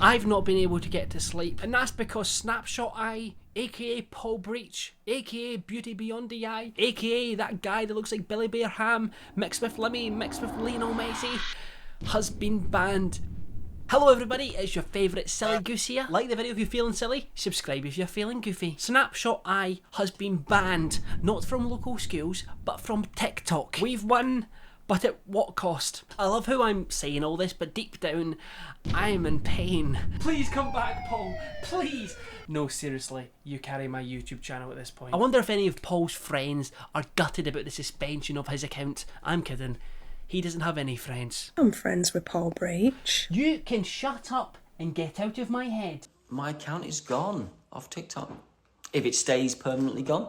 I've not been able to get to sleep, and that's because Snapshoteye, aka Paul Breach, aka Beauty Beyond the Eye, aka that guy that looks like Billy Bear Ham, mixed with Lemmy, mixed with Lionel Messi, has been banned. Hello everybody, it's your favourite silly goose here. Like the video if you're feeling silly, subscribe if you're feeling goofy. Snapshoteye has been banned, not from local schools, but from TikTok. We've won, but at what cost? I love how I'm saying all this, but deep down, I am in pain. Please come back, Paul, please. No, seriously, you carry my YouTube channel at this point. I wonder if any of Paul's friends are gutted about the suspension of his account. I'm kidding. He doesn't have any friends. I'm friends with Paul Breach. You can shut up and get out of my head. My account is gone off TikTok. If it stays permanently gone,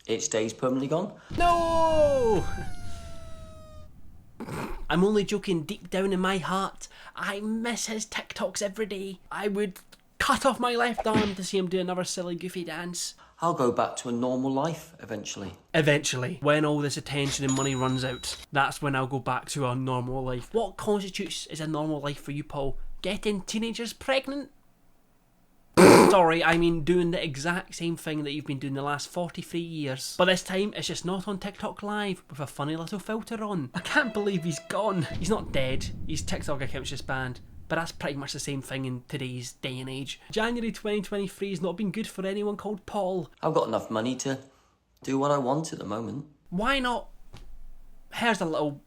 it stays permanently gone. No! I'm only joking. Deep down in my heart, I miss his TikToks every day. I would cut off my left arm to see him do another silly goofy dance. I'll go back to a normal life eventually. Eventually, when all this attention and money runs out, that's when I'll go back to a normal life. What constitutes as a normal life for you, Paul? Getting teenagers pregnant? Sorry, I mean doing the exact same thing that you've been doing the last 43 years. But this time, it's just not on TikTok Live with a funny little filter on. I can't believe he's gone. He's not dead. His TikTok account's just banned. But that's pretty much the same thing in today's day and age. January 2023 has not been good for anyone called Paul. I've got enough money to do what I want at the moment. Why not? Here's a little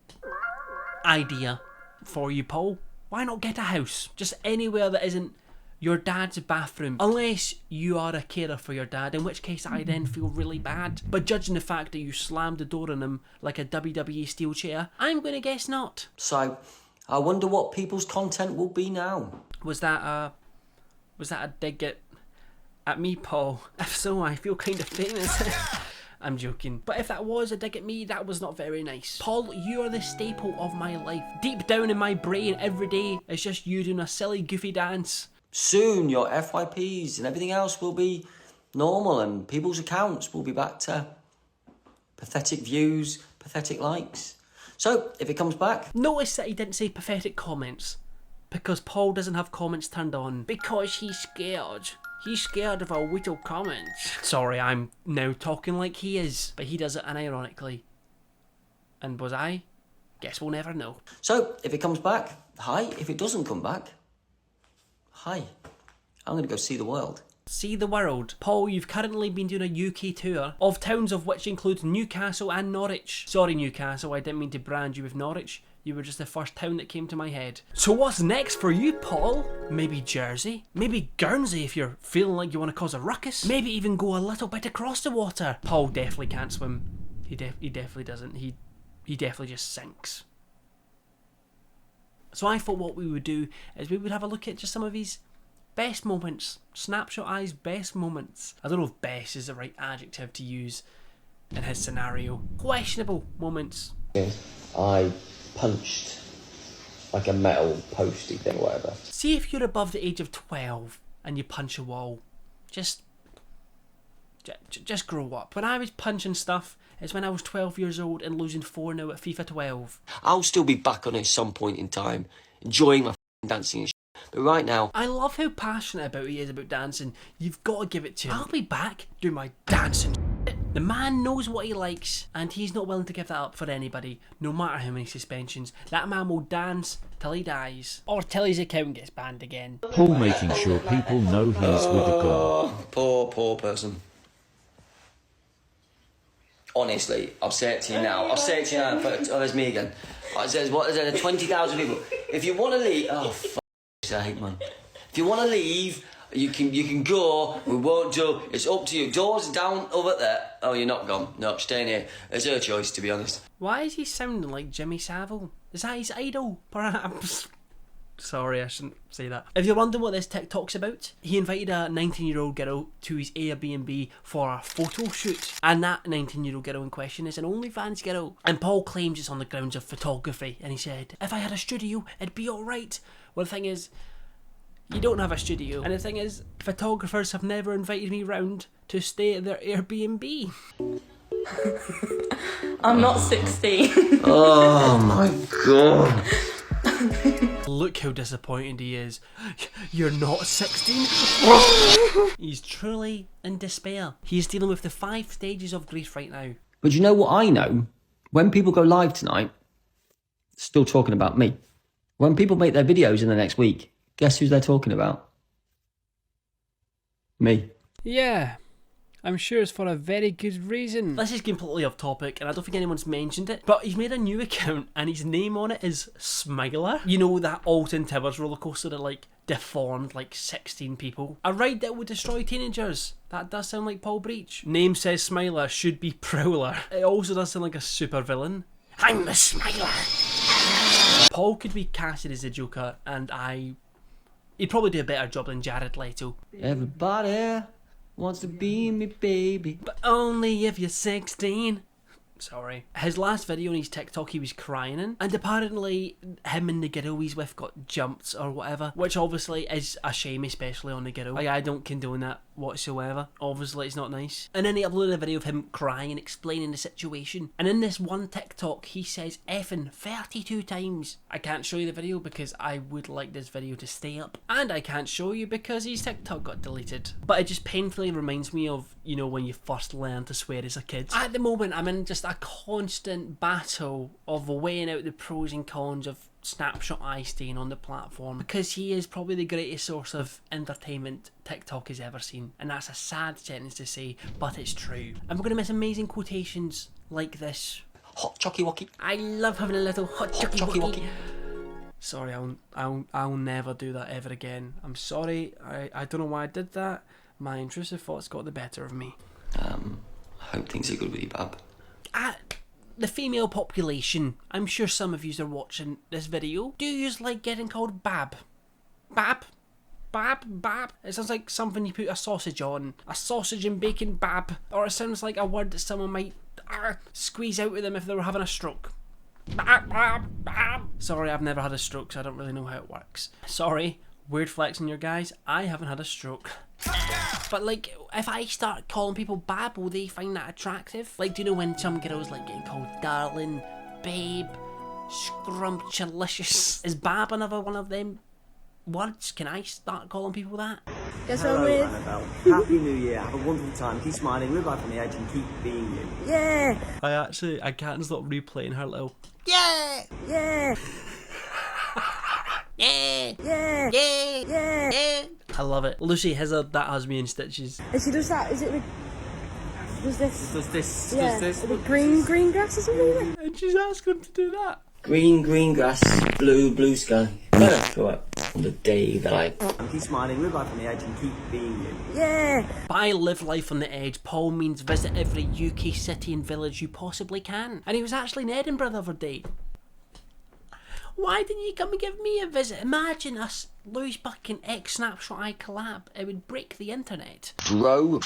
idea for you, Paul. Why not get a house? Just anywhere that isn't your dad's bathroom. Unless you are a carer for your dad, in which case I then feel really bad. But judging the fact that you slammed the door on him like a WWE steel chair, I'm going to guess not. So, I wonder what people's content will be now. Was that a dig at me, Paul? If so, I feel kind of famous. I'm joking. But if that was a dig at me, that was not very nice. Paul, you are the staple of my life. Deep down in my brain every day, it's just you doing a silly, goofy dance. Soon, your FYPs and everything else will be normal and people's accounts will be back to pathetic views, pathetic likes. So, if it comes back... Notice that he didn't say pathetic comments. Because Paul doesn't have comments turned on. Because he's scared. He's scared of our little comments. Sorry, I'm now talking like he is. But he does it unironically. And was I? Guess we'll never know. So, if it comes back, hi. If it doesn't come back, hi. I'm going to go see the world. See the world. Paul, you've currently been doing a UK tour of towns of which includes Newcastle and Norwich. Sorry Newcastle, I didn't mean to brand you with Norwich. You were just the first town that came to my head. So what's next for you, Paul? Maybe Jersey? Maybe Guernsey if you're feeling like you want to cause a ruckus? Maybe even go a little bit across the water? Paul definitely can't swim. He definitely doesn't. He definitely just sinks. So I thought what we would do is we would have a look at just some of these best moments. Snapshoteye's best moments. I don't know if best is the right adjective to use in his scenario. Questionable moments. I punched like a metal posty thing or whatever. See if you're above the age of 12 and you punch a wall. Just grow up. When I was punching stuff, it's when I was 12 years old and losing 4-0 at FIFA 12. I'll still be back on it at some point in time, enjoying my dancing and shit. But right now... I love how passionate about he is about dancing. You've got to give it to him. I'll be back doing my dancing shit. The man knows what he likes and he's not willing to give that up for anybody, no matter how many suspensions. That man will dance till he dies. Or till his account gets banned again. Paul making sure people know he's with the girl. Poor person. Honestly, I'll say it to you now. I'll say it to you now. Oh, there's me again. There's 20,000 people. If you want to leave... Oh, sake, man. If you want to leave, you can go. We won't do. It's up to you. Doors down over there. Oh, you're not gone. No, staying here. It's her choice, to be honest. Why is he sounding like Jimmy Savile? Is that his idol, perhaps? Sorry, I shouldn't say that. If you're wondering what this TikTok's about, he invited a 19-year-old girl to his Airbnb for a photo shoot. And that 19-year-old girl in question is an OnlyFans girl. And Paul claims it's on the grounds of photography. And he said, if I had a studio, it'd be alright. Well, the thing is, you don't have a studio. And the thing is, photographers have never invited me round to stay at their Airbnb. I'm not 16. Oh my god. Look how disappointed he is. You're not 16? He's truly in despair. He's dealing with the 5 stages of grief right now. But you know what I know? When people go live tonight, still talking about me. When people make their videos in the next week, guess who they're talking about? Me. Yeah, I'm sure it's for a very good reason. This is completely off topic and I don't think anyone's mentioned it, but he's made a new account and his name on it is Smiler. You know that Alton Towers roller coaster that like deformed like 16 people? A ride that would destroy teenagers. That does sound like Paul Breach. Name says Smiler, should be Prowler. It also does sound like a super villain. I'm the Smiler. Paul could be casted as the Joker and he'd probably do a better job than Jared Leto. Everybody wants to be me, baby. But only if you're 16. Sorry. His last video on his TikTok he was crying in, and apparently him and the girl he's with got jumped or whatever, which obviously is a shame, especially on the girl. Like, I don't condone that whatsoever. Obviously it's not nice. And then he uploaded a video of him crying and explaining the situation, and in this one TikTok he says effing 32 times. I can't show you the video because I would like this video to stay up, and I can't show you because his TikTok got deleted. But it just painfully reminds me of, you know, when you first learn to swear as a kid. At the moment I'm in just a constant battle of weighing out the pros and cons of Snapshoteye staying on the platform, because he is probably the greatest source of entertainment TikTok has ever seen, and that's a sad sentence to say, but it's true. And we're going to miss amazing quotations like this. Hot chocky wocky. I love having a little hot chocky wocky. Sorry, I'll never do that ever again. I'm sorry, I don't know why I did that. My intrusive thoughts got the better of me. I hope things are good with you, Bab. The female population, I'm sure some of you are watching this video. Do you like getting called Bab? Bab? Bab? Bab? It sounds like something you put a sausage on. A sausage and bacon bab. Or it sounds like a word that someone might squeeze out of them if they were having a stroke. Bab, bab, bab. Sorry, I've never had a stroke, so I don't really know how it works. Sorry, weird flex on your guys, I haven't had a stroke. But like, if I start calling people Bab, will they find that attractive? Like, do you know when some girls like getting called darling, babe, scrumptious? Is Bab another one of them words? Can I start calling people that? Guess what I'm with? Annabelle. Happy New Year. Have a wonderful time. Keep smiling. Live life on the edge and keep being you. Yeah, I can't stop replaying her little yeah, yeah, yeah, yeah, yeah, yeah. I love it. Lucy has that has me in stitches. And she does that, is it with... Does this? Does this? Yeah, Does this? with green grass or something? And she's asking him to do that. Green grass, blue sky. Go up on the day that I... Keep smiling. Live life on the edge and keep being you. Yeah. By live life on the edge, Paul means visit every UK city and village you possibly can. And he was actually in Edinburgh the other day. Why didn't you come and give me a visit? Imagine us, Louis Buchan ex-Snapshoteye collab. It would break the internet. Bro?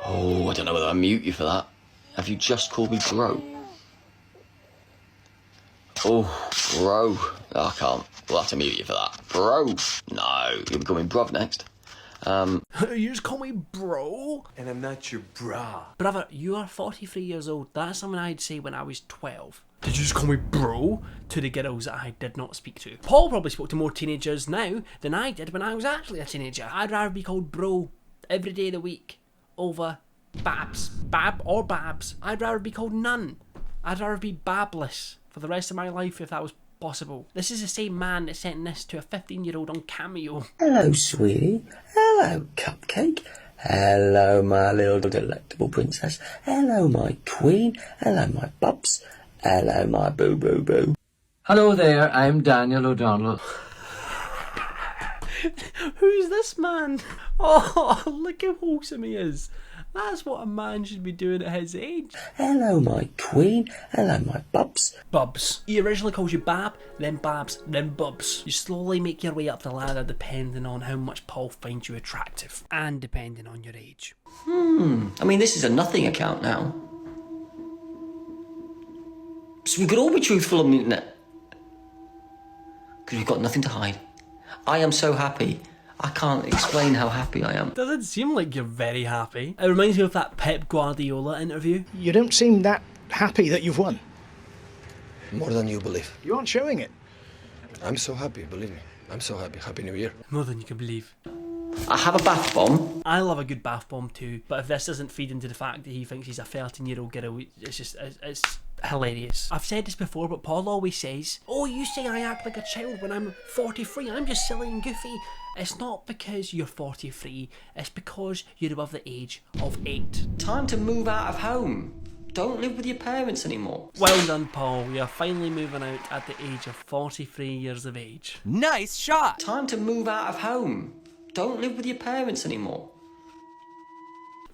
Oh, I don't know whether I mute you for that. Have you just called me bro? Oh, bro. I can't. We'll have to mute you for that. Bro? No, you're becoming bruv next. You just call me bro? And I'm not your bra. Brother, you are 43 years old. That's something I'd say when I was 12. Did you just call me bro? To the girls that I did not speak to. Paul probably spoke to more teenagers now than I did when I was actually a teenager. I'd rather be called bro every day of the week over babs. Bab or babs. I'd rather be called none. I'd rather be babless for the rest of my life if that was possible. This is the same man that sent this to a 15-year-old on Cameo. Hello, sweetie. Hello, cupcake. Hello, my little delectable princess. Hello, my queen. Hello, my bubs. Hello, my boo-boo-boo. Hello there, I'm Daniel O'Donnell. Who's this man? Oh, look how wholesome he is. That's what a man should be doing at his age. Hello, my queen. Hello, my bubs. Bubs. He originally calls you Bab, then Babs, then Bubs. You slowly make your way up the ladder depending on how much Paul finds you attractive. And depending on your age. I mean, this is a nothing account now. So we could all be truthful on the internet. Because we've got nothing to hide. I am so happy. I can't explain how happy I am. Doesn't seem like you're very happy. It reminds me of that Pep Guardiola interview. You don't seem that happy that you've won. More than you believe. You aren't showing it. I'm so happy, believe me. I'm so happy. Happy New Year. More than you can believe. I have a bath bomb. I love a good bath bomb too, but if this doesn't feed into the fact that he thinks he's a 13-year-old girl, it's hilarious. I've said this before, but Paul always says, oh, you say I act like a child when I'm 43, I'm just silly and goofy. It's not because you're 43, it's because you're above the age of 8. Time to move out of home. Don't live with your parents anymore. Well done, Paul. We are finally moving out at the age of 43 years of age. Nice shot! Time to move out of home. Don't live with your parents anymore.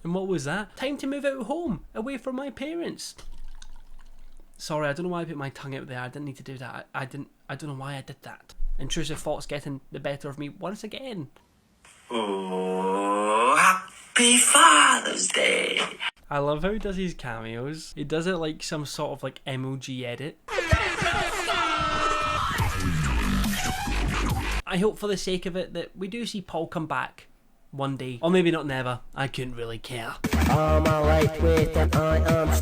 And what was that? Time to move out of home, away from my parents. Sorry, I don't know why I put my tongue out there. I didn't need to do that. I don't know why I did that. Intrusive thoughts getting the better of me once again. Oh, happy Father's Day. I love how he does his cameos. He does it like some sort of like emoji edit. I hope for the sake of it that we do see Paul come back one day. Or maybe not never. I couldn't really care. All my life with an I am